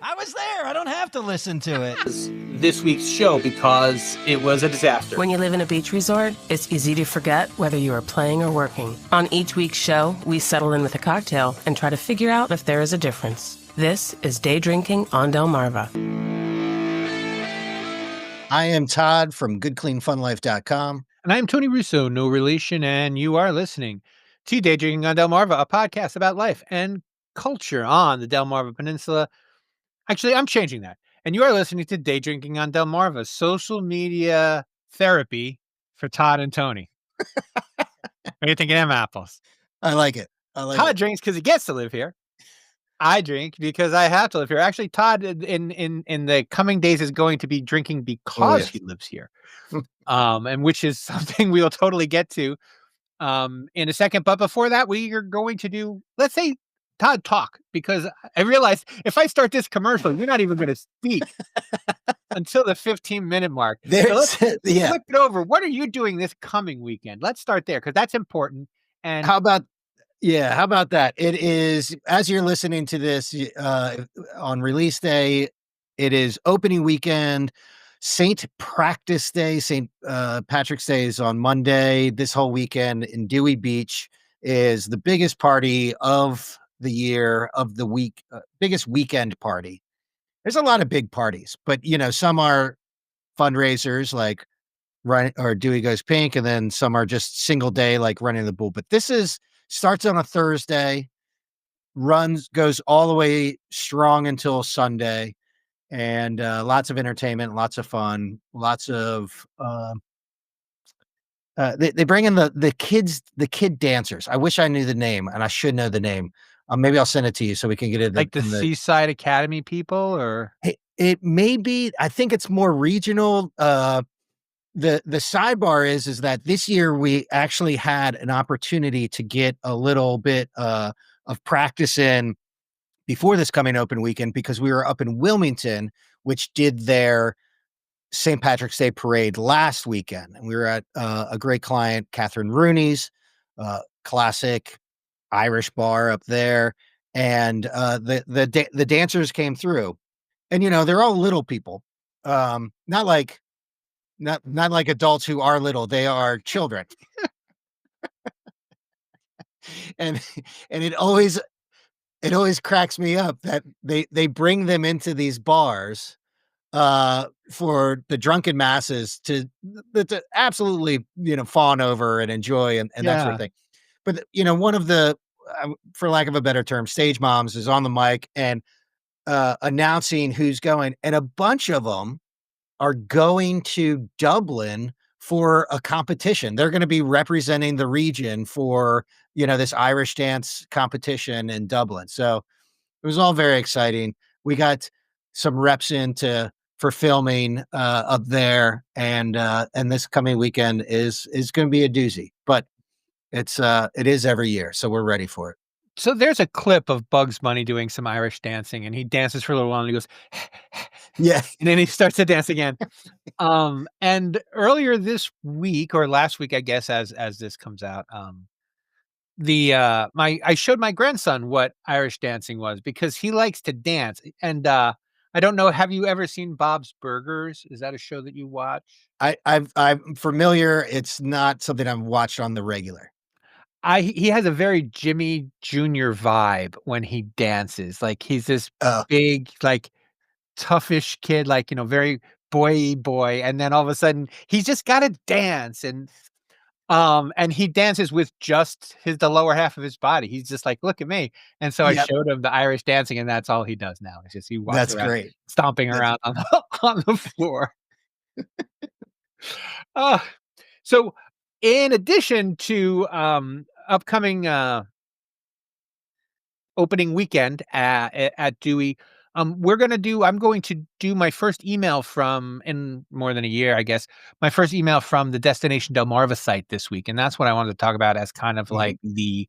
I was there. I don't have to listen to it. This week's show because it was a disaster. When you live in a beach resort, it's easy to forget whether you are playing or working. On each week's show, we settle in with a cocktail and try to figure out if there is a difference. This is Day Drinking on Delmarva. I am Todd from GoodCleanFunLife.com. And I'm Tony Russo, no relation, and you are listening to Day Drinking on Delmarva, a podcast about life and culture on the Delmarva Peninsula. Actually, I'm changing that. And you are listening to Day Drinking on Delmarva, social media therapy for Todd and Tony. What are you thinking of them apples? I like it. Todd drinks because he gets to live here. I drink because I have to live here. Actually, Todd in the coming days is going to be drinking because he lives here. And which is something we'll totally get to in a second. But before that, we are going to do, let's say, Todd talk, because I realized if I start this commercial, you're not even going to speak until the 15-minute mark. So let's flip it over. What are you doing this coming weekend? Let's start there because that's important. And how about that? It is, as you're listening to this on release day, it is opening weekend. St. Practice Day, St. Patrick's Day is on Monday. This whole weekend in Dewey Beach is the biggest party of the year, of the week, biggest weekend party. There's a lot of big parties, but some are fundraisers like Dewey Goes Pink, and then some are just single day like running the bull. But this starts on a Thursday, goes all the way strong until Sunday. And lots of entertainment, lots of fun, lots of they bring in the kid dancers. I wish I knew the name, and I should know the name. Maybe I'll send it to you so we can get it. Like the Seaside Academy people, or it may be. I think it's more regional. The sidebar is that this year we actually had an opportunity to get a little bit of practice in before this coming open weekend, because we were up in Wilmington, which did their St. Patrick's Day parade last weekend. And we were at a great client, Catherine Rooney's, classic Irish bar up there. And the dancers came through, and, they're all little people. Not like adults who are little. They are children. and it always cracks me up that they bring them into these bars for the drunken masses to absolutely fawn over and enjoy and that sort of thing. But one of the for lack of a better term, stage moms is on the mic and announcing who's going, and a bunch of them are going to Dublin for a competition. They're going to be representing the region for this Irish dance competition in Dublin. So it was all very exciting. We got some reps for filming up there, and this coming weekend is going to be a doozy, but it is every year, so we're ready for it. So there's a clip of Bugs Bunny doing some Irish dancing, and he dances for a little while, and he goes, yeah, and then he starts to dance again. And earlier this week, or last week, I guess, as this comes out, I showed my grandson what Irish dancing was, because he likes to dance. And I don't know, have you ever seen Bob's Burgers? Is that a show that you watch? I'm familiar. It's not something I've watched on the regular. He has a very Jimmy Jr. vibe when he dances. Like, he's this big, like, toughish kid, like, very boy. And then all of a sudden he's just got to dance. And he dances with just the lower half of his body. He's just like, look at me. And so I showed him the Irish dancing, and that's all he does now. It's just, he walks around, great, stomping around on the floor. So in addition to upcoming opening weekend at Dewey, I'm going to do my first email from, in more than a year, I guess, my first email from the Destination Delmarva site this week. And that's what I wanted to talk about as kind of like the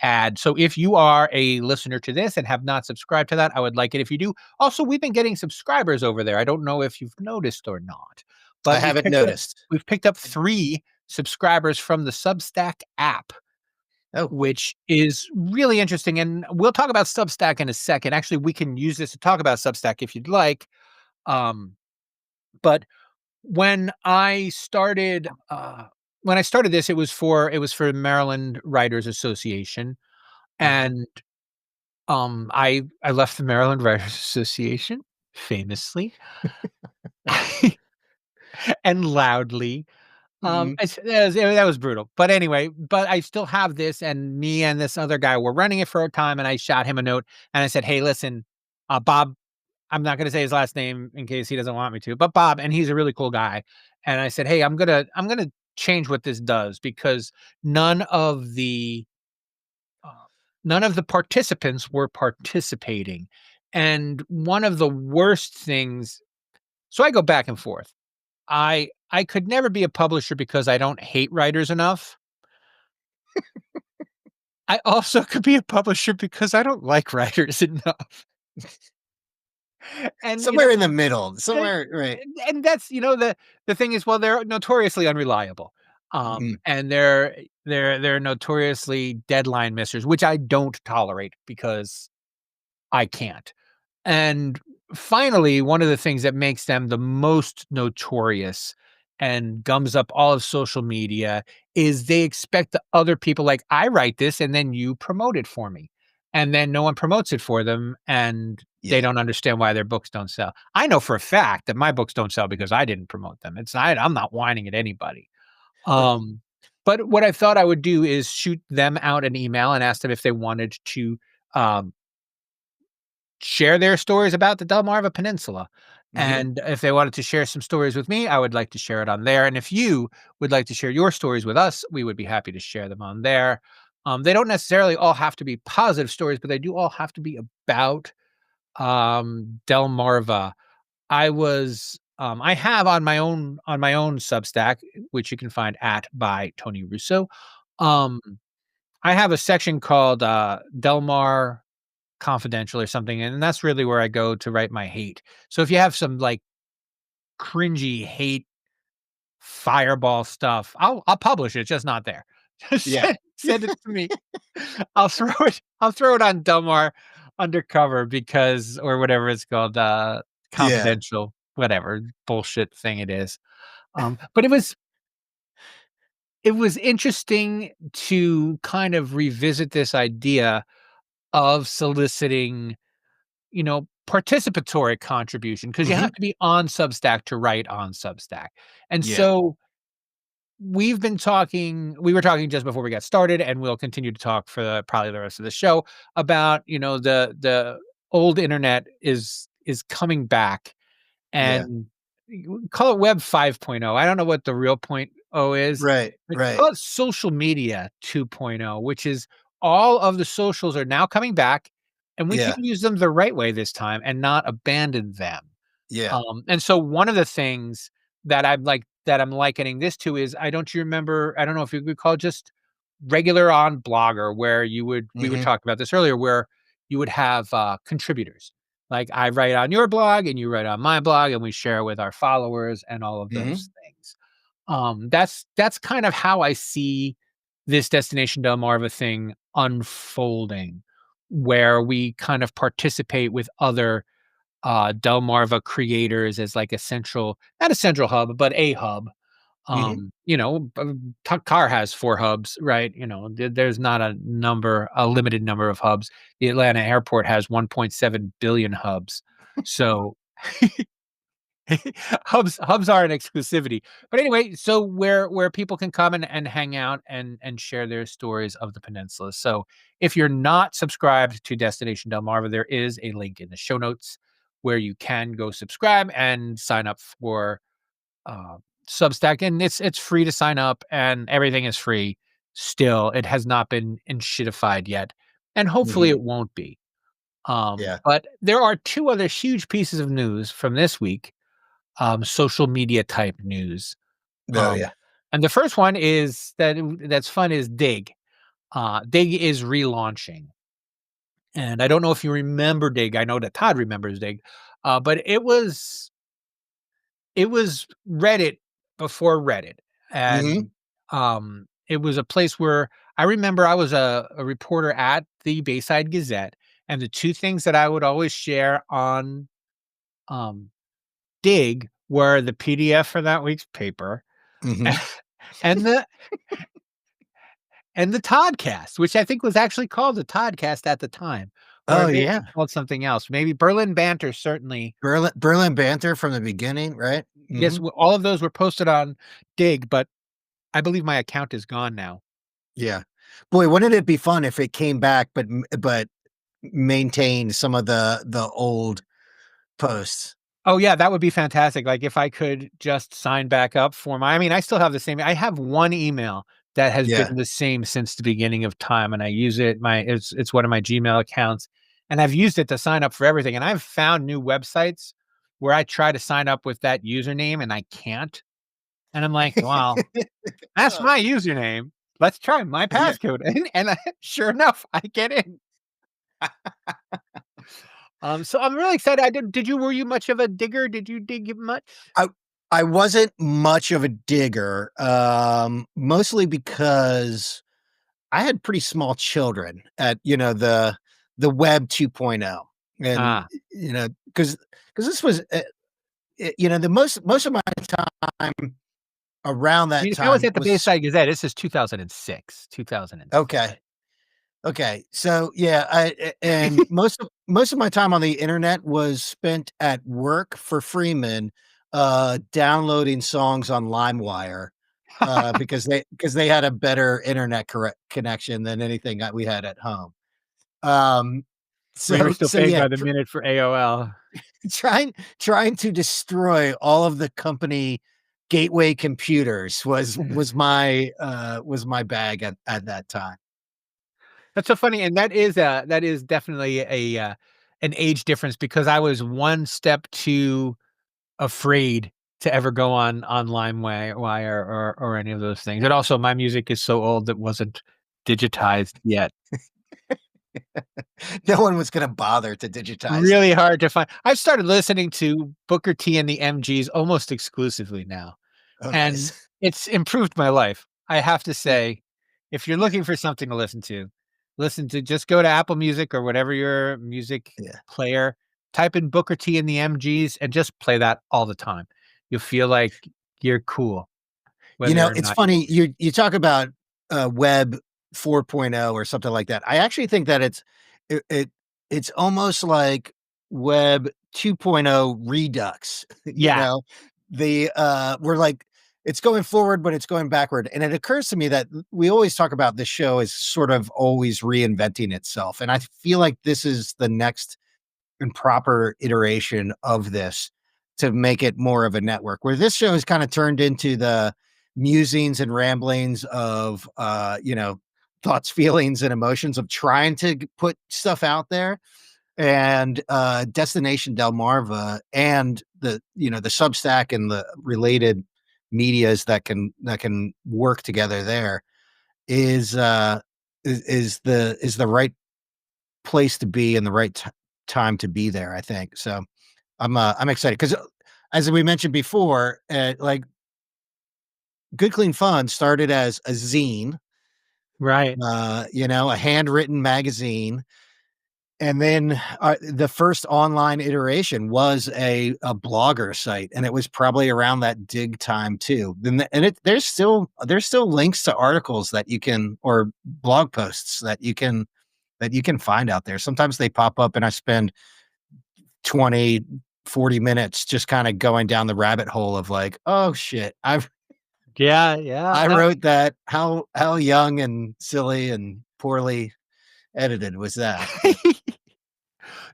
ad. So if you are a listener to this and have not subscribed to that, I would like it if you do. Also, we've been getting subscribers over there. I don't know if you've noticed or not, but I haven't noticed. We've picked up 3 subscribers from the Substack app. Oh, which is really interesting. And we'll talk about Substack in a second. Actually, we can use this to talk about Substack if you'd like. Um, but when I started, this, it was for Maryland Writers Association, mhm. and I left the Maryland Writers Association famously and loudly. Mhm. That was brutal. But anyway, I still have this, and me and this other guy were running it for a time, and I shot him a note and I said, "Hey, listen, Bob." I'm not gonna say his last name in case he doesn't want me to, but Bob, and he's a really cool guy. And I said, "Hey, I'm gonna change what this does because none of the uh, none of the participants were participating." And one of the worst things, so I go back and forth. I could never be a publisher because I don't hate writers enough. I also could be a publisher because I don't like writers enough. And, Somewhere in the middle, and somewhere right. and that's, the thing is, well, they're notoriously unreliable. Mhm. And they're notoriously deadline missers, which I don't tolerate because I can't. And finally, one of the things that makes them the most notorious and gums up all of social media is they expect the other people, like, I write this and then you promote it for me. And then no one promotes it for them, and they Yeah, don't understand why their books don't sell. I know for a fact that my books don't sell because I didn't promote them. I'm not whining at anybody. right. Um, but what I thought I would do is shoot them out an email and ask them if they wanted to um, share their stories about the Delmarva Peninsula. Mhm. And if they wanted to share some stories with me, I would like to share it on there. And if you would like to share your stories with us, we would be happy to share them on there. They don't necessarily all have to be positive stories, but they do all have to be about Delmarva. I have on my own Substack, which you can find at by Tony Russo. Um, I have a section called Delmar Confidential or something, and that's really where I go to write my hate. So if you have some, like, cringy hate fireball stuff, I'll publish it, just not there. Just Yeah. send it to me. I'll throw it on Delmar Undercover, because, or whatever it's called, Yeah. confidential, whatever bullshit thing it is. But it was interesting to kind of revisit this idea of soliciting, participatory contribution, because you Mhm. have to be on Substack to write on Substack. And Yeah. so we were talking just before we got started, and we'll continue to talk for probably the rest of the show about, the old internet is coming back, Yeah. and you call it Web 5.0. I don't know what the real point oh is, Right, but right. call it social media 2.0, which is all of the socials are now coming back, and we can Yeah, use them the right way this time and not abandon them. yeah. And so one of the things that I'm likening this to is, I don't know if you could call it just regular on Blogger, where we were Mhm, talking about this earlier, where you would have contributors. Like, I write on your blog and you write on my blog, and we share with our followers and all of mhm, those things. That's kind of how I see this Destination Delmarva thing unfolding, where we kind of participate with other Delmarva creators as, like, not a central hub, but a hub. mhm. Car has 4 hubs, right? There's not a limited number of hubs. The Atlanta airport has 1.7 billion hubs. So hubs are an exclusivity. But anyway, so where people can come and hang out and share their stories of the peninsula. So if you're not subscribed to Destination Delmarva, there is a link in the show notes where you can go subscribe and sign up for uh, Substack, and it's free to sign up, and everything is free. Still, it has not been enshittified yet, and hopefully Mhm. it won't be. Yeah. But there are two other huge pieces of news from this week, social media type news. Oh, Um, yeah. and the first one that's fun is Digg. Digg is relaunching, and I don't know if you remember Digg. I know that Todd remembers Digg, but it was Reddit before Reddit, Mhm. and it was a place where I remember I was a reporter at the Bayside Gazette, and the two things that I would always share on um, Digg were the PDF for that week's paper Mhm. and the Toddcast, which I think was actually called the Toddcast at the time, or Oh, it may yeah. be called something else. Maybe Berlin Banter, certainly. Berlin Banter from the beginning, right? Yes, Mhm. all of those were posted on Digg, but I believe my account is gone now. Yeah. Boy, wouldn't it be fun if it came back, but maintained some of the old posts? Oh, yeah, that would be fantastic. Like, if I could just sign back up for my I mean, I still have the same I have one email that has Yeah. been the same since the beginning of time, and I use it it's one of my Gmail accounts, and I've used it to sign up for everything, and I've found new websites where I try to sign up with that username, and I can't, and I'm like, "Well, that's Oh, my username. Let's try my yeah. passcode," and sure enough, I get in. So I'm really excited. I did you were you much of a digger? Did you dig much? I I wasn't much of a digger, mostly because I had pretty small children at, the web 2.0, and, Ah. because this was, the most of my time around I that mean, if I was time at the was Bayside Gazette, this is 2006, 2007. okay. Okay. So, yeah, and most of my time on the internet was spent at work for Freeman, downloading songs on LimeWire, because they had a better internet connection than anything that we had at home. Um, We were so still so paying yeah, by the minute for AOL. trying to destroy all of the company gateway computers was my bag at that time. That's so funny, and that is definitely an age difference because I was one step too afraid to ever go on LimeWire or any of those things, and also my music is so old that wasn't digitized yet. No one was gonna bother to digitize it. Really hard to find. I've started listening to Booker T and the MGs almost exclusively now. Oh, And nice. it's improved my life. I have to Yeah, say, if you're yeah, looking for something to listen to just go to Apple Music or whatever your music yeah. player, type in Booker T and the MGs and just play that all the time. You'll feel like you're cool, whether or It's not you funny, you talk about, Web 4.0 or something like that. I actually think that it it it's almost like Web 2.0 redux, you Yeah. know? We're like it's going forward, but it's going backward, and it occurs to me that we always talk about this show as sort of always reinventing itself, and I feel like this is the next and proper iteration of this to make it more of a network, where this show has kind of turned into the musings and ramblings of thoughts, feelings, and emotions of trying to put stuff out there. And Destination Delmarva and the Substack and the related medias that can work together there is the right place to be and the right time to be there, I think. So I'm excited because, as we mentioned before, like Good Clean Fun started as a zine, Right. a handwritten magazine, and then the first online iteration was a blogger site, and it was probably around that Dig time too. There's still links to articles that you can or blog posts that you can find out there. Sometimes they pop up, and I spend 20, 40 minutes just kinda going down the rabbit hole of like, "Oh, shit. Yeah, yeah. I wrote that. How young and silly and poorly edited was that?" But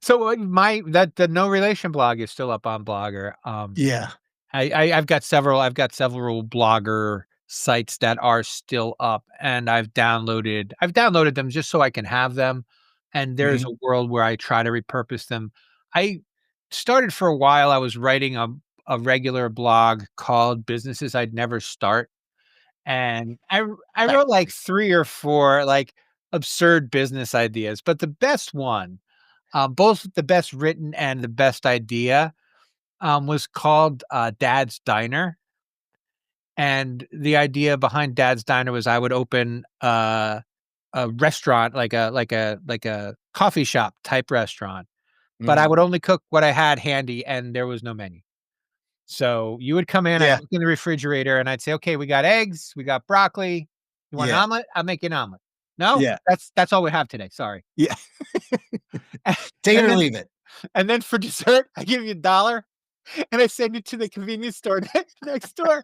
So my that the No Relation blog is still up on Blogger. yeah. I've got several blogger sites that are still up, and I've downloaded them just so I can have them, and there's Mhm. a world where I try to repurpose them. I started for a while, I was writing a regular blog called Businesses I'd Never Start, and I Nice. wrote, like, 3 or 4, like, absurd business ideas, but the best one, both the best written and the best idea, was called, Dad's Diner, And the idea behind Dad's Diner was I would open a restaurant, like a coffee shop type restaurant, but I Mhm. would only cook what I had handy, and there was no menu. So you would come in, I'd Yeah, look in the refrigerator, and I'd say, "Okay, we got eggs, we got broccoli. You want an yeah, omelet? I'll make you an omelet." "No, yeah, that's all we have today. Sorry." yeah. Take it And or then leave it. for dessert, I give you $1 and I send you to the convenience store next door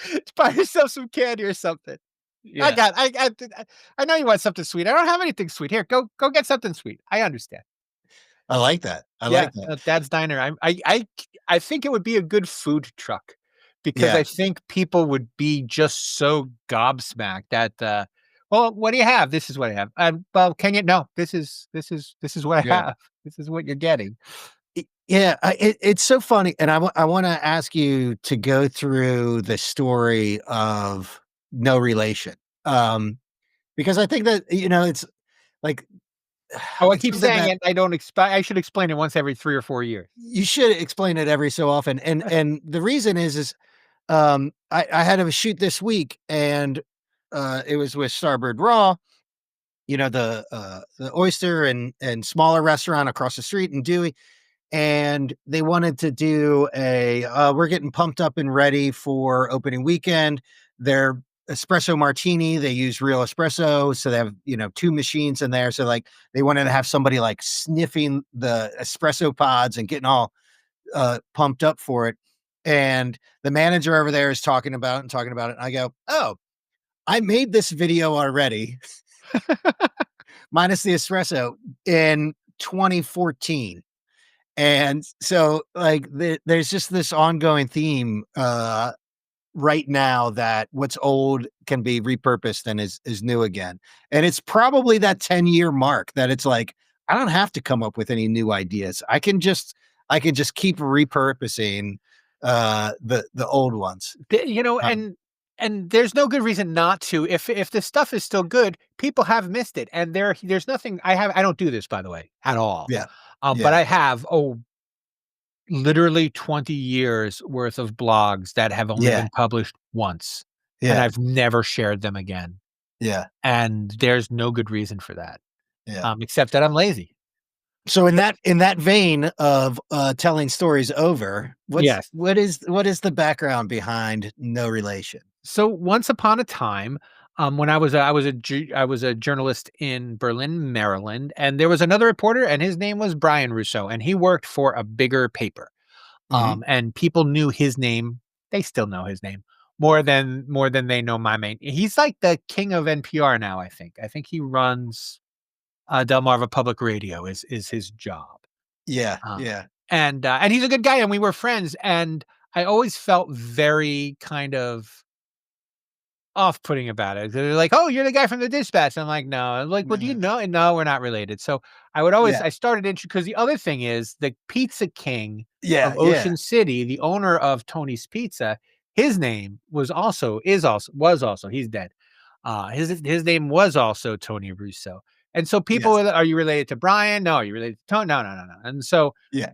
to buy yourself some candy or something. Yeah. I know you want something sweet. I don't have anything sweet. Here, go get something sweet. I understand. I like that. I Yeah, like that. Dad's Diner. I think it would be a good food truck because Yeah, I think people would be just so gobsmacked at well, what do you have? This is what I have. Well, can you? No, this is what I yeah. have. This is what you're getting. Yeah, it's so funny, and I wanna ask you to go through the story of No Relation, because I think that, it's like, Oh, I it's keep something saying that it. I don't expect. I should explain it once every 3 or 4 years. you should explain it every so often, and the reason is, I had a shoot this week, and, it was with Starboard Raw, the oyster and smaller restaurant across the street in Dewey, and they wanted to do we're getting pumped up and ready for opening weekend. Their espresso martini, they use real espresso. So they have, 2 machines in there. So like they wanted to have somebody like sniffing the espresso pods and getting all pumped up for it. And the manager over there is talking about it and talking about it. And I go, "Oh, I made this video already, minus the espresso in 2014." And so, like, there's just this ongoing theme right now that what's old can be repurposed and is new again. And it's probably that 10-year mark that it's like, I don't have to come up with any new ideas. I can just keep repurposing the old ones. Um, And there's no good reason not to. If the stuff is still good, people have missed it, and there's nothing. I don't do this, by the way, at all. yeah. But Yeah. I have literally 20 years worth of blogs that have only Yeah. been published once, and Yeah. I've never shared them again. Yeah. And there's no good reason for that, Yeah. except that I'm lazy. So in that vein of telling stories over, Yes. what is the background behind No Relation? So once upon a time, when I was a journalist in Berlin, Maryland, and there was another reporter, and his name was Brian Russo, and he worked for a bigger paper. Mhm. And people knew his name. They still know his name more than they know my name. He's like the king of NPR now. I think. I think he runs Delmarva Public Radio is his job. Yeah, Uh, yeah, and he's a good guy, and we were friends. And I always felt very kind of off-putting about it. They're like, "Oh, you're the guy from the Dispatch." I'm like, "No." I'm like, "Well, do you no, know?" And no, we're not related. So I would always yeah, I started because the other thing is the pizza king yeah, of yeah, Ocean City, the owner of Tony's Pizza, his name was also he's dead. His name was also Tony Russo. And so people yes, were, "Are you related to Brian? No. Are you related to Tony? No, no, no, no." And so yeah,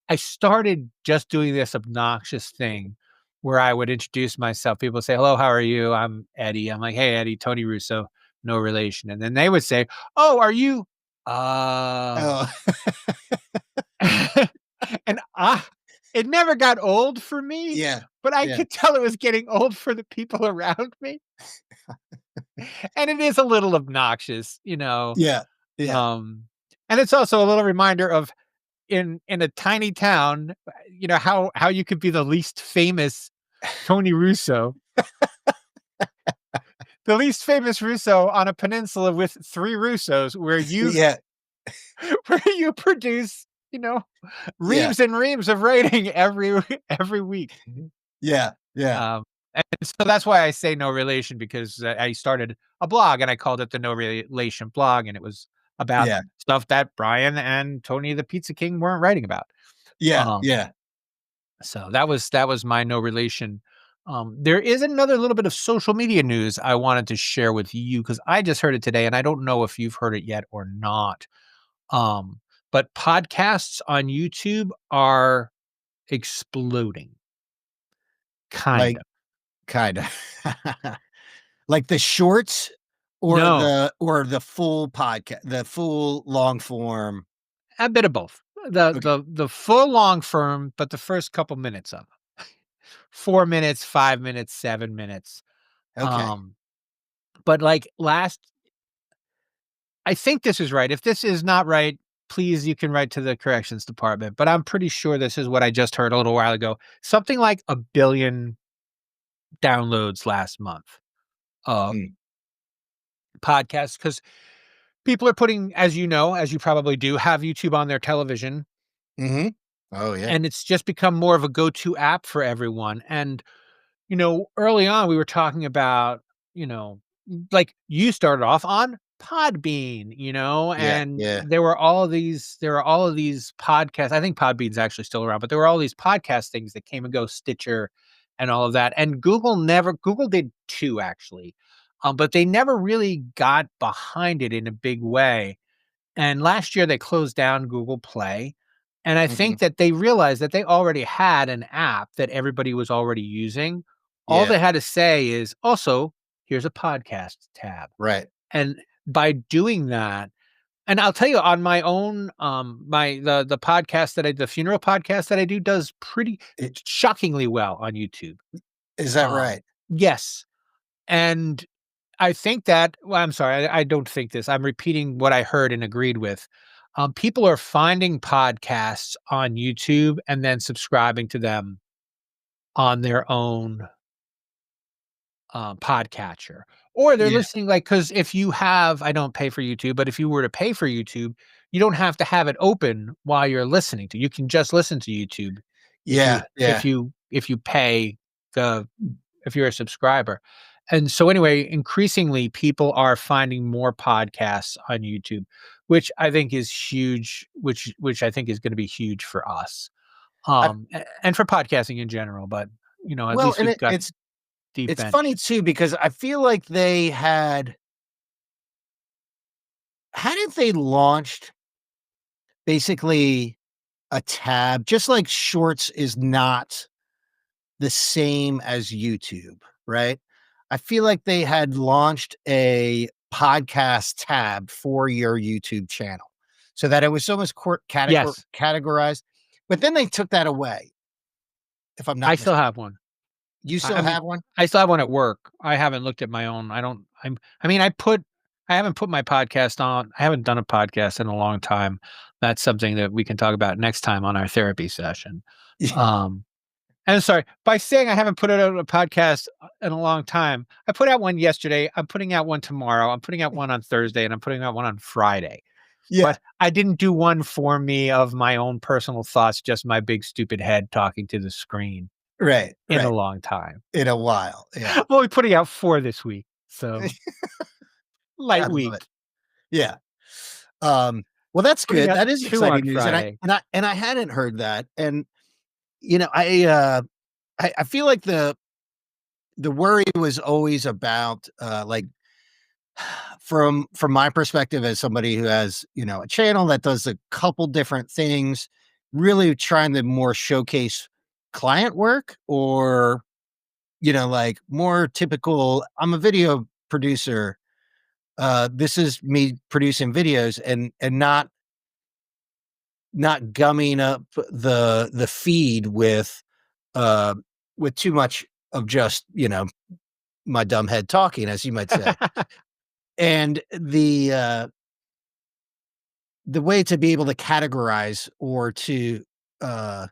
I started just doing this obnoxious thing where I would introduce myself. People say, "Hello, how are you? I'm Eddie." I'm like, "Hey, Eddie, Tony Russo, no relation." And then they would say, "Oh, are you?" Uh, oh, and it never got old for me, yeah, but I yeah, could tell it was getting old for the people around me. And it is a little obnoxious, yeah, yeah, Um, and it's also a little reminder of in a tiny town, how you could be the least famous Tony Russo, the least famous Russo on a peninsula with 3 Russos where you yeah, where you produce, yeah, reams and reams of writing every week. yeah, yeah, Um, and so that's why I say no relation because I started a blog and I called it the No Relation blog, and it was about yeah, stuff that Brian and Tony the Pizza King weren't writing about. yeah, Um, yeah. So that was my no relation. There is another little bit of social media news I wanted to share with you because I just heard it today, and I don't know if you've heard it yet or not. Um, but podcasts on YouTube are exploding, kind Like of. Kinda. Like the shorts No, or the full podcast, the full long form? a bit of both. The Okay. the the full long form, but the first couple minutes of it. 4 minutes, 5 minutes, 7 minutes. Okay. Um, but like last I think this is right. If this is not right, please you can write to the corrections department, but I'm pretty sure this is what I just heard a little while ago. Something like 1 billion downloads last month of Mm. podcasts because people are putting, as you know, as you probably do, have YouTube on their television, Mhm. Oh, yeah. and it's just become more of a go-to app for everyone. And early on we were talking about, you know, like you started off on Podbean, Yeah, and yeah, there were all of these podcasts. I think Podbean's actually still around, but there were all these podcast things that came and go, Stitcher and all of that. And Google did too, actually. But they never really got behind it in a big way. And last year they closed down Google Play. And I think mhm, that they realized that they already had an app that everybody was already using. All yeah, they had to say is also, here's a podcast tab. right. And by doing that, and I'll tell you on my own, the podcast the funeral podcast that I do does pretty I shockingly well on YouTube. Is that Um, right? yes. And I think that well, I'm sorry, I don't think this. I'm repeating what I heard and agreed with. People are finding podcasts on YouTube and then subscribing to them on their own podcatcher, or they're Yeah, listening. Like, because if you have, I don't pay for YouTube, but if you were to pay for YouTube, you don't have to have it open while you're listening to. You can just listen to YouTube if you yeah, yeah. pay the if you're a subscriber. And so anyway, increasingly people are finding more podcasts on YouTube, which I think is huge, which I think is going to be huge for us. I And for podcasting in general, but at Well, least and we've got deep it's funny bench. too because I feel like they hadn't they launched basically a tab, just like Shorts is not the same as YouTube, right? I feel like they had launched a podcast tab for your YouTube channel so that it was almost Yes, categorized, but then they took that away, if I'm I not still mistaken. have one. You I still mean, have one? I still have one at work. I haven't looked at my own. I don't. I mean, I haven't put my podcast on. I haven't done a podcast in a long time. That's something that we can talk about next time on our therapy session. Um, and sorry, by saying I haven't put out a podcast in a long time, I put out one yesterday. I'm putting out one tomorrow. I'm putting out one on Thursday, and I'm putting out one on Friday. Yeah, But I didn't do one for me of my own personal thoughts, just my big stupid head talking to the screen right, in a right. long time. In a while, yeah. Well, we're putting out 4 this week, so light I love it. week. Yeah. Well, that's Putting good. out That is 2 on exciting news, and I Friday. and I and I hadn't heard that, and, you know, I feel like the worry was always about, like, from my perspective as somebody who has, a channel that does a couple different things, really trying to more showcase client work or, like more typical, I'm a video producer. This is me producing videos and not gumming up the feed uh with too much of just, my dumb head talking, as you might say. And the way to be able to categorize or to uh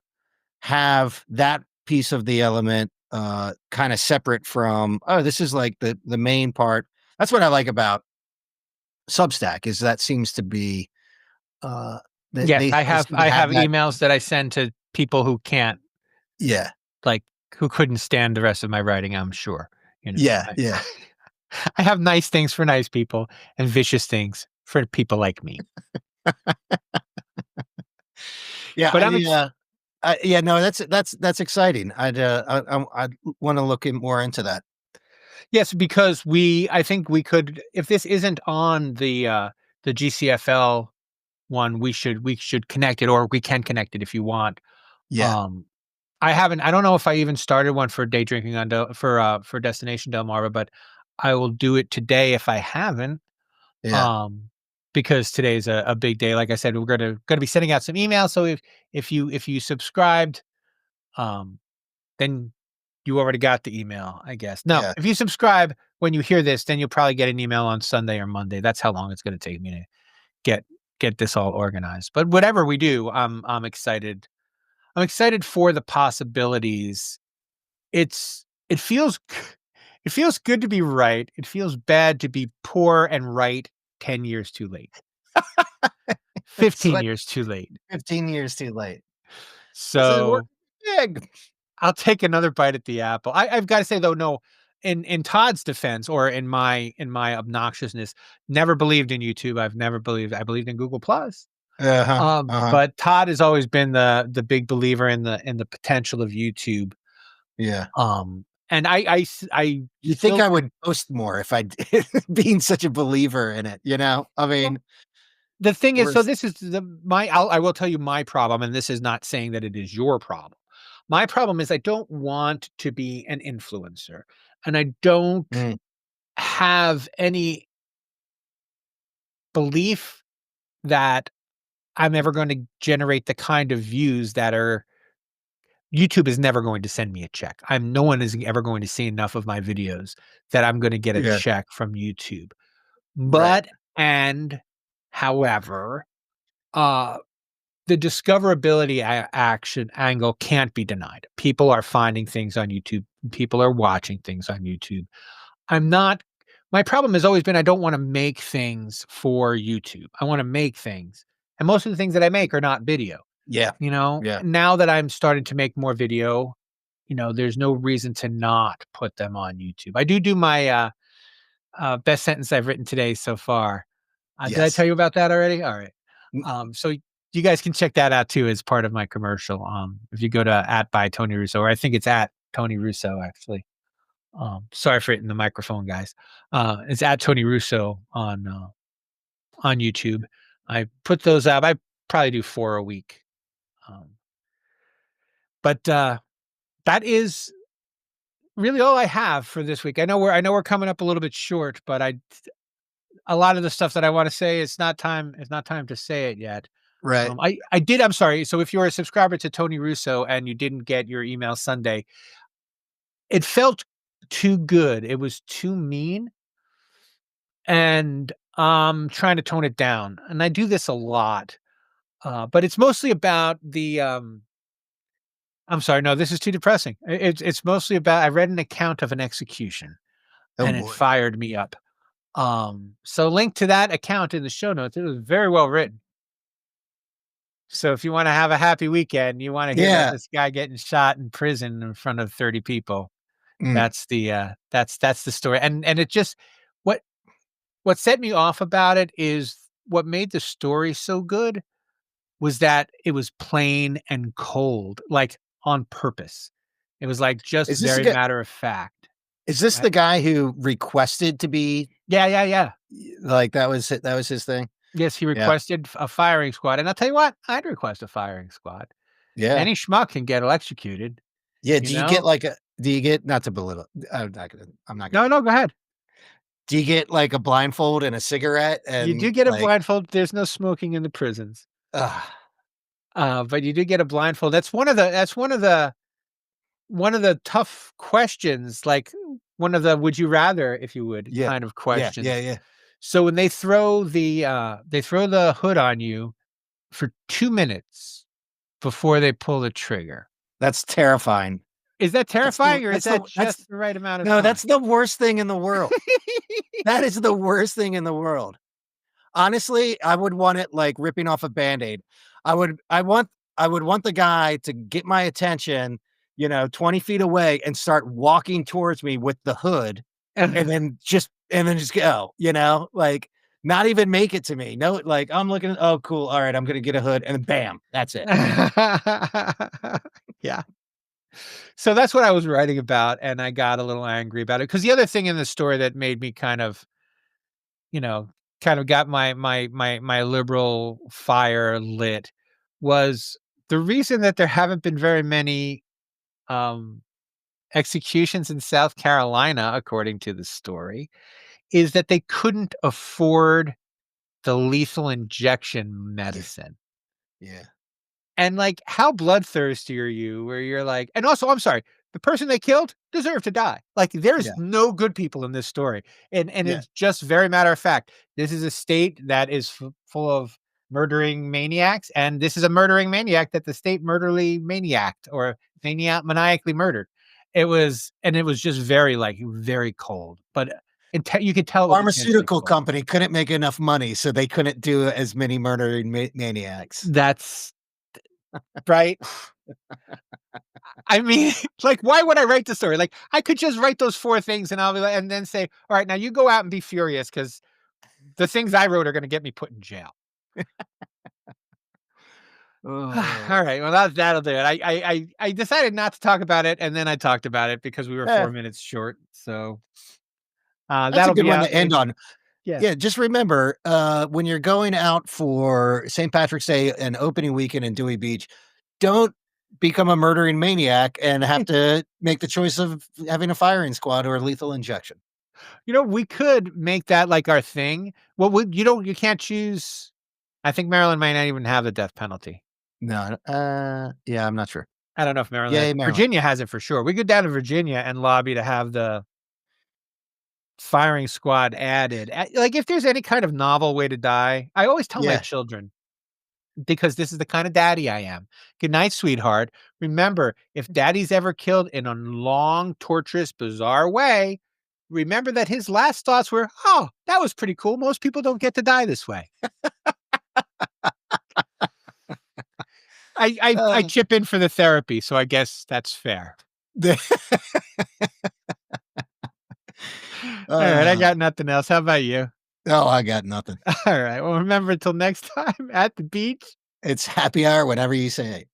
have that piece of the element kind of separate from, oh, this is like the main part. That's what I like about Substack, is that seems to be uh Yes, they seem to I have have that. emails that I send to people who can't, Yeah, like, who couldn't stand the rest of my writing, I'm sure, you know, yeah, I yeah, I have nice things for nice people and vicious things for people like me. yeah. But I'm ex Yeah, no, that's exciting. I'd want to look in more into that. Yes, because I think we could, if this isn't on the GCFL one, we should connect it, or we can connect it if you want. Yeah, Um, I haven't. I don't know if I even started one for day drinking on for Destination Delmarva, but I will do it today if I haven't. Yeah, Um, because today's a big day. Like I said, we're gonna be sending out some emails. So if you subscribed, um, then you already got the email, I guess. No, yeah, if you subscribe when you hear this, then you'll probably get an email on Sunday or Monday. That's how long it's gonna take me to get get this all organized. But whatever we do, I'm excited. I'm excited for the possibilities. It feels it feels good to be right. It feels bad to be poor and right 10 years too late. that's 15 what years too late. 15 years too late. This is work So big. I'll take another bite at the apple. I've got to say though, no, in Todd's defense or in my obnoxiousness, never believed in YouTube. I believed in Google Plus. Uh-huh, uh-huh, But Todd has always been the big believer in the potential of YouTube. yeah. And I You think still I would post more if I did being such a believer in it, you know? I well, mean, the thing is, we're so s this is I will tell you my problem, and this is not saying that it is your problem. My problem is I don't want to be an influencer, and I don't mm, have any belief that I'm ever going to generate the kind of views that are YouTube is never going to send me a check. No one is ever going to see enough of my videos that I'm going to get a yeah, check from YouTube. right. But and however, uh the discoverability action angle can't be denied. People are finding things on YouTube. People are watching things on YouTube. I'm not my problem has always been I don't want to make things for YouTube. I want to make things. And most of the things that I make are not video. Yeah, yeah, Now that I'm starting to make more video, there's no reason to not put them on YouTube. I do my best sentence I've written today so far. Did I tell yes. you about that already? All right. N So you guys can check that out too as part of my commercial. If you go to at by Tony Russo, or I think it's at Tony Russo actually. Sorry for hitting the microphone, guys. It's at Tony Russo on YouTube. I put those up. I probably do 4 a week. Um, but that is really all I have for this week. I know we're coming up a little bit short, but a lot of the stuff that I want to say, it's not time to say it yet. right. I'm sorry. So if you're a subscriber to Tony Russo and you didn't get your email Sunday, it felt too good. It was too mean. And trying to tone it down. And I do this a lot. But it's mostly about I'm sorry, no, this is too depressing. It's mostly about I read an account of an execution Oh and it boy. fired me up. So link to that account in the show notes. It was very well written. So if you wanna have a happy weekend, you wanna hear about Yeah. this guy getting shot in prison in front of 30 people, Mm. that's the story, and it just what set me off about it is what made the story so good was that it was plain and cold, like, on purpose. It was, like, just Is this a very guy matter of fact. is this I the guy who requested to be Yeah, yeah, yeah. like, that was his thing? Yes, he Yeah. requested a firing squad, and I'll tell you what, I'd request a firing squad. Yeah. Any schmuck can get electrocuted, Yeah, you do you get, know? like, a do you get not to belittle I'm not gonna No, no, go ahead. do you get, like, a blindfold and a cigarette You do and, get a like blindfold, there's no smoking in the prisons. ugh, But you do get a blindfold. That's one of the tough questions, like, one of the would you rather, if you would, yeah. kind of Yeah, yeah, questions. yeah. So when they throw the hood on you for 2 minutes before they pull the trigger. That's terrifying. Is that terrifying or is that That's just the right amount of no, time? that's the worst thing in the world. That is the worst thing in the world. Honestly, I would want it like ripping off a Band-Aid. I would want the guy to get my attention, 20 feet away and start walking towards me with the hood and then just go, like not even make it to me. No, like I'm looking, oh cool. All right, I'm gonna get a hood and then bam, that's it. Yeah. So that's what I was writing about, and I got a little angry about it because the other thing in the story that made me you know, kind of got my liberal fire lit was the reason that there haven't been very many um, executions in South Carolina, according to the story, is that they couldn't afford the lethal injection Yeah. medicine. Yeah. And, like, how bloodthirsty are you where you're like, and also, I'm sorry, the person they killed deserved to die. Like, there's Yeah. no good people in this story. And Yeah. it's just very matter of fact. This is a state that is full of murdering maniacs, and this is a murdering maniac that the state murderly maniacked or maniacally murdered. It was just very, like, very cold, but you could tell it was intentionally Pharmaceutical cold. company couldn't make enough money, so they couldn't do as many murdering maniacs. That's right. I mean, like, why would I write the story? Like, I could just write those 4 things and I'll be like, and then say, "All right, now you go out and be furious because the things I wrote are gonna get me put in jail." Oh. All right, well, that'll do it. I decided not to talk about it, and then I talked about it because we were Eh, 4 minutes short, so, that's a that'll good be one out to end on. yeah. Yeah, just remember, when you're going out for St. Patrick's Day and opening weekend in Dewey Beach, don't become a murdering maniac and have to make the choice of having a firing squad or a lethal injection. You know, we could make that, like, our thing. Well, you can't choose. I think Maryland might not even have the death penalty. No, yeah, I'm not sure. I don't know if Maryland has Yay, it. Maryland. Virginia has it for sure. We go down to Virginia and lobby to have the firing squad added. Like, if there's any kind of novel way to die, I always tell my Yeah. children, because this is the kind of daddy I am. "Good night, sweetheart. Remember, if daddy's ever killed in a long, torturous, bizarre way, remember that his last thoughts were, 'Oh, that was pretty cool. Most people don't get to die this way.'" I Uh, chip in for the therapy, so I guess that's fair. All right, I uh, got nothing else. How about you? oh, I got nothing. All right. Well, remember, till next time at the beach. It's happy hour whenever you say it.